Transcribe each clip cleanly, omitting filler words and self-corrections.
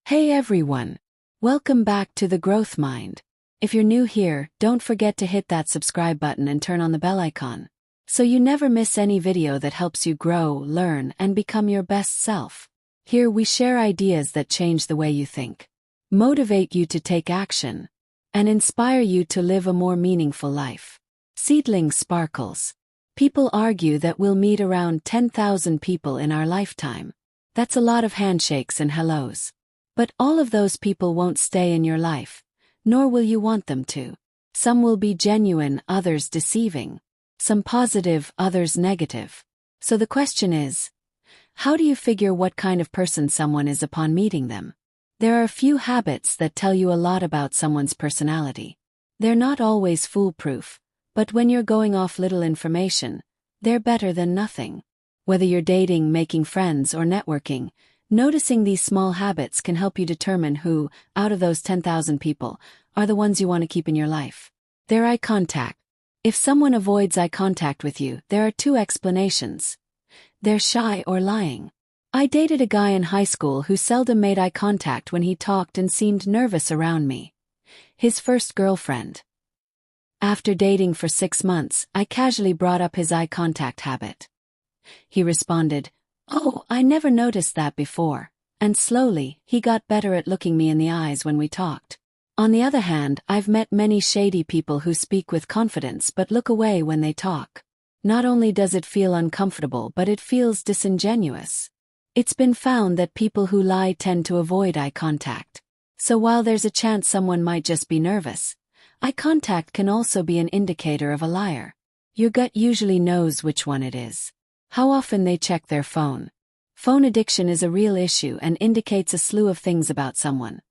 Hey everyone! Welcome back to The Growth Mind. If you're new here, don't forget to hit that subscribe button and turn on the bell icon, so you never miss any video that helps you grow, learn, and become your best self. Here we share ideas that change the way you think, motivate you to take action, and inspire you to live a more meaningful life. Seedling sparkles. People argue that we'll meet around 10,000 people in our lifetime. That's a lot of handshakes and hellos. But all of those people won't stay in your life, nor will you want them to. Some will be genuine, others deceiving. Some positive, others negative. So the question is, how do you figure what kind of person someone is upon meeting them? There are a few habits that tell you a lot about someone's personality. They're not always foolproof, but when you're going off little information, they're better than nothing. Whether you're dating, making friends, or networking, noticing these small habits can help you determine who, out of those 10,000 people, are the ones you want to keep in your life. Their eye contact. If someone avoids eye contact with you, there are two explanations. They're shy or lying. I dated a guy in high school who seldom made eye contact when he talked and seemed nervous around me. His first girlfriend. After dating for 6 months, I casually brought up his eye contact habit. He responded, "Oh, I never noticed that before," and slowly, he got better at looking me in the eyes when we talked. On the other hand, I've met many shady people who speak with confidence but look away when they talk. Not only does it feel uncomfortable, but it feels disingenuous. It's been found that people who lie tend to avoid eye contact. So while there's a chance someone might just be nervous, eye contact can also be an indicator of a liar. Your gut usually knows which one it is. How often they check their phone. Phone addiction is a real issue and indicates a slew of things about someone.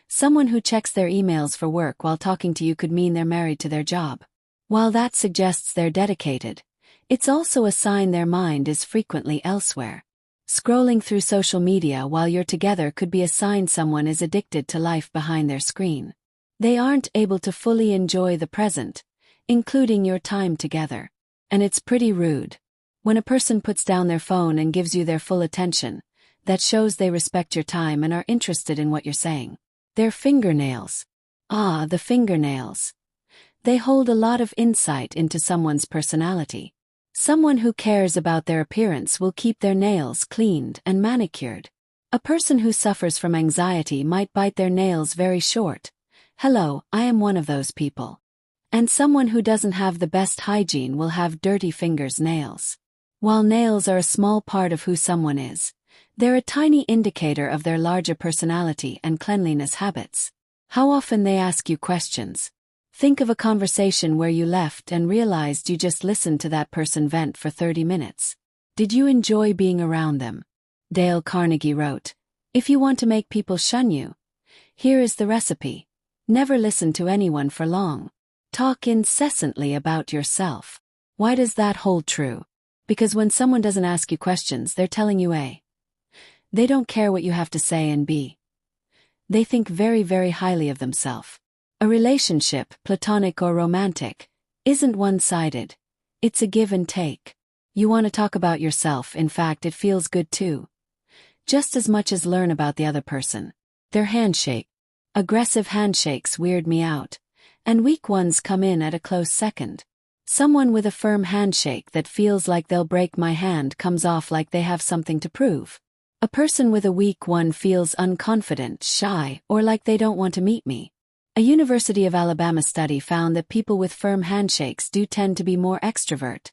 Someone who checks their emails for work while talking to you could mean they're married to their job. While that suggests they're dedicated, it's also a sign their mind is frequently elsewhere. Scrolling through social media while you're together could be a sign someone is addicted to life behind their screen. They aren't able to fully enjoy the present, including your time together. And it's pretty rude. When a person puts down their phone and gives you their full attention, that shows they respect your time and are interested in what you're saying. Their fingernails. Ah, the fingernails. They hold a lot of insight into someone's personality. Someone who cares about their appearance will keep their nails cleaned and manicured. A person who suffers from anxiety might bite their nails very short. Hello, I am one of those people. And someone who doesn't have the best hygiene will have dirty nails. While nails are a small part of who someone is, they're a tiny indicator of their larger personality and cleanliness habits. How often they ask you questions. Think of a conversation where you left and realized you just listened to that person vent for 30 minutes. Did you enjoy being around them? Dale Carnegie wrote, "If you want to make people shun you, here is the recipe. Never listen to anyone for long. Talk incessantly about yourself." Why does that hold true? Because when someone doesn't ask you questions, they're telling you A, they don't care what you have to say, and B, they think very, very highly of themselves. A relationship, platonic or romantic, isn't one-sided. It's a give and take. You want to talk about yourself, in fact it feels good too. Just as much as learn about the other person. Their handshake. Aggressive handshakes weird me out, and weak ones come in at a close second. Someone with a firm handshake that feels like they'll break my hand comes off like they have something to prove. A person with a weak one feels unconfident, shy, or like they don't want to meet me. A University of Alabama study found that people with firm handshakes do tend to be more extrovert,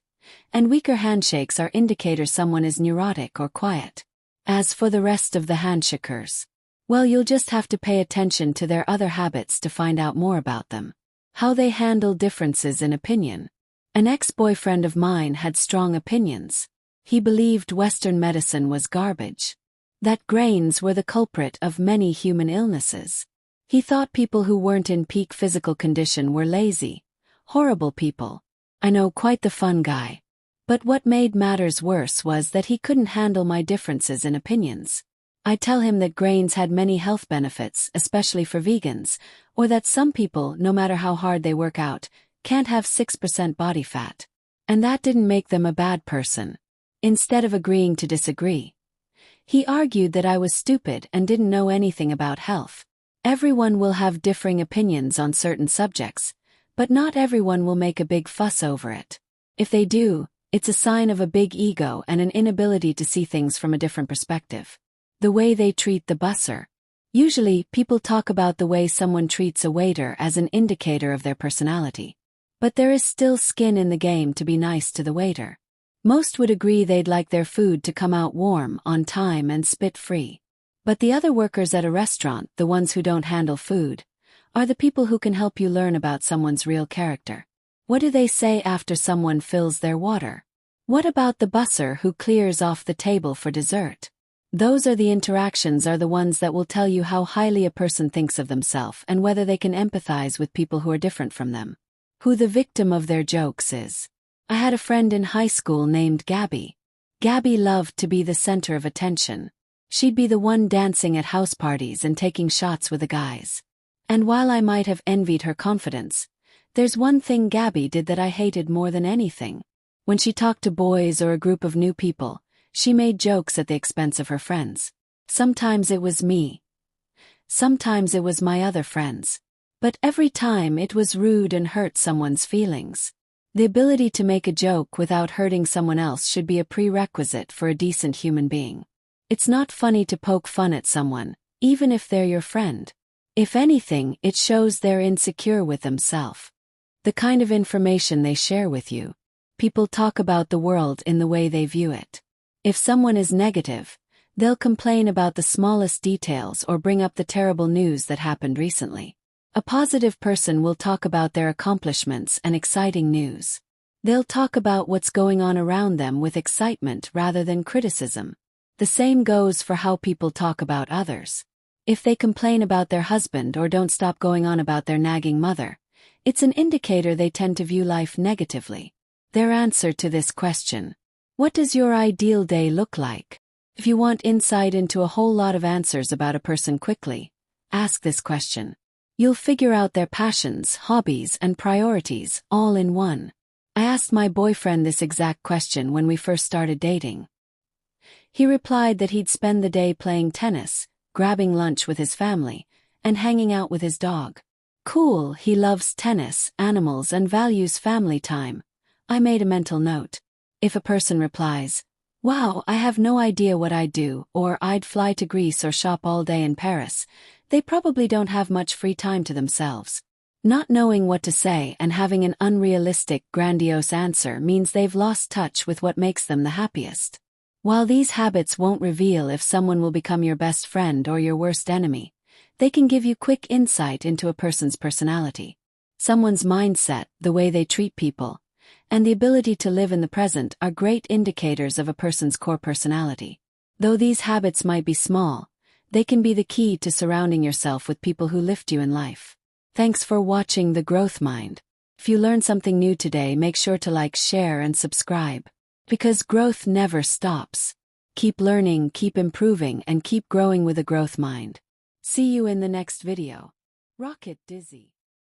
and weaker handshakes are indicators someone is neurotic or quiet. As for the rest of the handshakers, well, you'll just have to pay attention to their other habits to find out more about them. How they handle differences in opinion. An ex-boyfriend of mine had strong opinions. He believed Western medicine was garbage. That grains were the culprit of many human illnesses. He thought people who weren't in peak physical condition were lazy, horrible people. I know, quite the fun guy. But what made matters worse was that he couldn't handle my differences in opinions. I tell him that grains had many health benefits, especially for vegans, or that some people, no matter how hard they work out, can't have 6% body fat. And that didn't make them a bad person. Instead of agreeing to disagree, He argued that I was stupid and didn't know anything about health. Everyone will have differing opinions on certain subjects, but not everyone will make a big fuss over it. If they do, it's a sign of a big ego and an inability to see things from a different perspective. The way they treat the busser. Usually, people talk about the way someone treats a waiter as an indicator of their personality. But there is still skin in the game to be nice to the waiter. Most would agree they'd like their food to come out warm, on time and spit-free. But the other workers at a restaurant, the ones who don't handle food, are the people who can help you learn about someone's real character. What do they say after someone fills their water? What about the busser who clears off the table for dessert? Those are the interactions are the ones that will tell you how highly a person thinks of themselves and whether they can empathize with people who are different from them. Who the victim of their jokes is. I had a friend in high school named Gabby. Gabby loved to be the center of attention. She'd be the one dancing at house parties and taking shots with the guys. And while I might have envied her confidence, there's one thing Gabby did that I hated more than anything. When she talked to boys or a group of new people, she made jokes at the expense of her friends. Sometimes it was me. Sometimes it was my other friends. But every time it was rude and hurt someone's feelings. The ability to make a joke without hurting someone else should be a prerequisite for a decent human being. It's not funny to poke fun at someone, even if they're your friend. If anything, it shows they're insecure with themselves. The kind of information they share with you. People talk about the world in the way they view it. If someone is negative, they'll complain about the smallest details or bring up the terrible news that happened recently. A positive person will talk about their accomplishments and exciting news. They'll talk about what's going on around them with excitement rather than criticism. The same goes for how people talk about others. If they complain about their husband or don't stop going on about their nagging mother, it's an indicator they tend to view life negatively. Their answer to this question: what does your ideal day look like? If you want insight into a whole lot of answers about a person quickly, ask this question. You'll figure out their passions, hobbies, and priorities, all in one. I asked my boyfriend this exact question when we first started dating. He replied that he'd spend the day playing tennis, grabbing lunch with his family, and hanging out with his dog. Cool, he loves tennis, animals, and values family time. I made a mental note. If a person replies, "Wow, I have no idea what I'd do," or "I'd fly to Greece or shop all day in Paris," they probably don't have much free time to themselves. Not knowing what to say and having an unrealistic, grandiose answer means they've lost touch with what makes them the happiest. While these habits won't reveal if someone will become your best friend or your worst enemy, they can give you quick insight into a person's personality. Someone's mindset, the way they treat people, and the ability to live in the present are great indicators of a person's core personality. Though these habits might be small, they can be the key to surrounding yourself with people who lift you in life. Thanks for watching The Growth Mind. If you learned something new today, make sure to like, share, and subscribe. Because growth never stops. Keep learning, keep improving, and keep growing with a growth mind. See you in the next video. Rocket Dizzy.